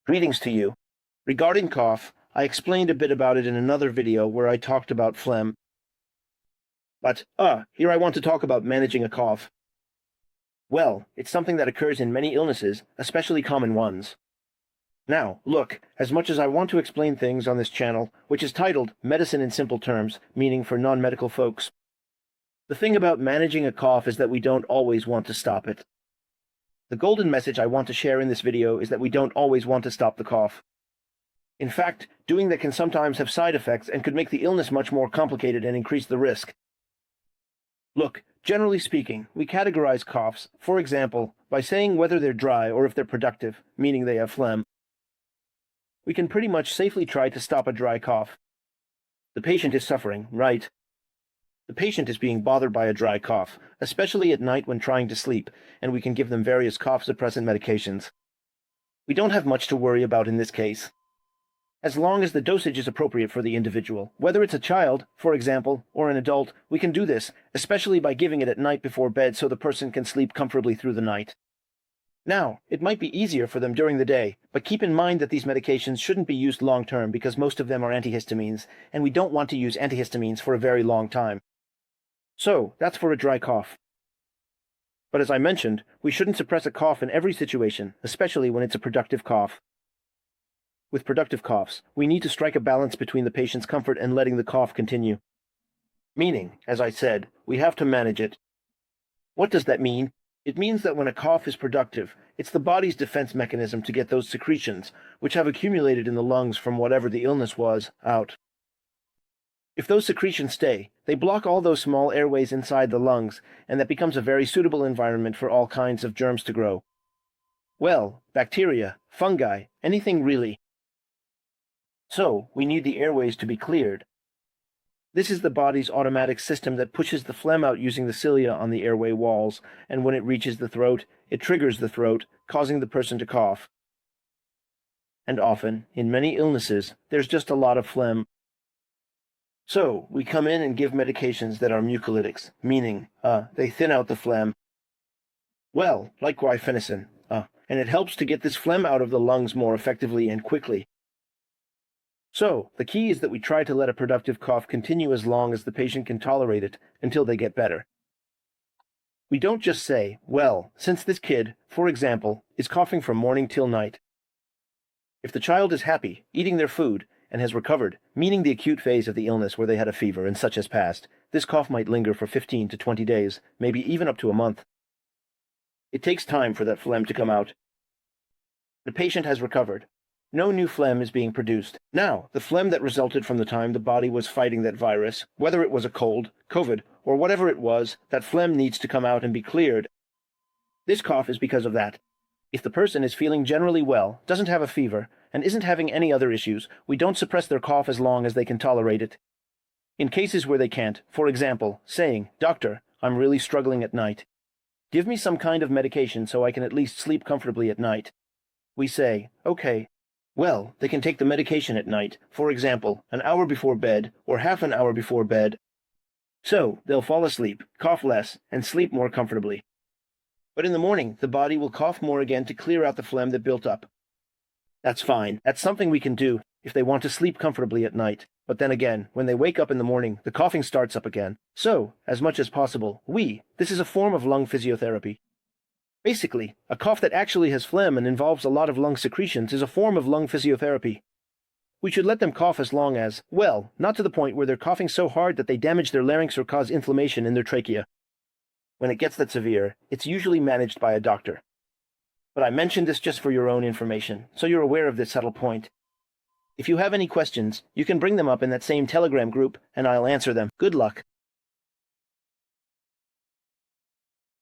Greetings to you. Regarding cough, I explained a bit about it in another video where I talked about phlegm. But, here I want to talk about managing a cough. Well, it's something that occurs in many illnesses, especially common ones. Now, look, as much as I want to explain things on this channel, which is titled Medicine in Simple Terms, meaning for non-medical folks, the thing about managing a cough is that we don't always want to stop it. The golden message I want to share in this video is that we don't always want to stop the cough. In fact, doing that can sometimes have side effects and could make the illness much more complicated and increase the risk. Look, generally speaking, we categorize coughs, for example, by saying whether they're dry or if they're productive, meaning they have phlegm. We can pretty much safely try to stop a dry cough. The patient is suffering, right? The patient is being bothered by a dry cough, especially at night when trying to sleep, and we can give them various cough suppressant medications. We don't have much to worry about in this case, as long as the dosage is appropriate for the individual. Whether it's a child, for example, or an adult, we can do this, especially by giving it at night before bed so the person can sleep comfortably through the night. Now, it might be easier for them during the day, but keep in mind that these medications shouldn't be used long-term because most of them are antihistamines, and we don't want to use antihistamines for a very long time. So, that's for a dry cough. But as I mentioned, we shouldn't suppress a cough in every situation, especially when it's a productive cough. With productive coughs, we need to strike a balance between the patient's comfort and letting the cough continue. Meaning, as I said, we have to manage it. What does that mean? It means that when a cough is productive, it's the body's defense mechanism to get those secretions, which have accumulated in the lungs from whatever the illness was, out. If those secretions stay, they block all those small airways inside the lungs, and that becomes a very suitable environment for all kinds of germs to grow. Well, bacteria, fungi, anything really. So, we need the airways to be cleared. This is the body's automatic system that pushes the phlegm out using the cilia on the airway walls, and when it reaches the throat, it triggers the throat, causing the person to cough. And often, in many illnesses, there's just a lot of phlegm. So, we come in and give medications that are mucolytics, meaning, they thin out the phlegm. Well, like guaifenesin, and it helps to get this phlegm out of the lungs more effectively and quickly. So, the key is that we try to let a productive cough continue as long as the patient can tolerate it, until they get better. We don't just say, well, since this kid, for example, is coughing from morning till night. If the child is happy, eating their food, and has recovered, meaning the acute phase of the illness where they had a fever and such has passed, this cough might linger for 15 to 20 days, maybe even up to a month. It takes time for that phlegm to come out. The patient has recovered. No new phlegm is being produced. Now, the phlegm that resulted from the time the body was fighting that virus, whether it was a cold, COVID, or whatever it was, that phlegm needs to come out and be cleared. This cough is because of that. If the person is feeling generally well, doesn't have a fever, and isn't having any other issues, we don't suppress their cough as long as they can tolerate it. In cases where they can't, for example, saying, "Doctor, I'm really struggling at night. Give me some kind of medication so I can at least sleep comfortably at night." We say, "Okay." Well, they can take the medication at night, for example, an hour before bed or half an hour before bed. So, they'll fall asleep, cough less, and sleep more comfortably. But in the morning, the body will cough more again to clear out the phlegm that built up. That's fine. That's something we can do if they want to sleep comfortably at night. But then again, when they wake up in the morning, the coughing starts up again. So, as much as possible, this is a form of lung physiotherapy. Basically, a cough that actually has phlegm and involves a lot of lung secretions is a form of lung physiotherapy. We should let them cough as long as, well, not to the point where they're coughing so hard that they damage their larynx or cause inflammation in their trachea. When it gets that severe, it's usually managed by a doctor. But I mentioned this just for your own information, so you're aware of this subtle point. If you have any questions, you can bring them up in that same Telegram group, and I'll answer them. Good luck.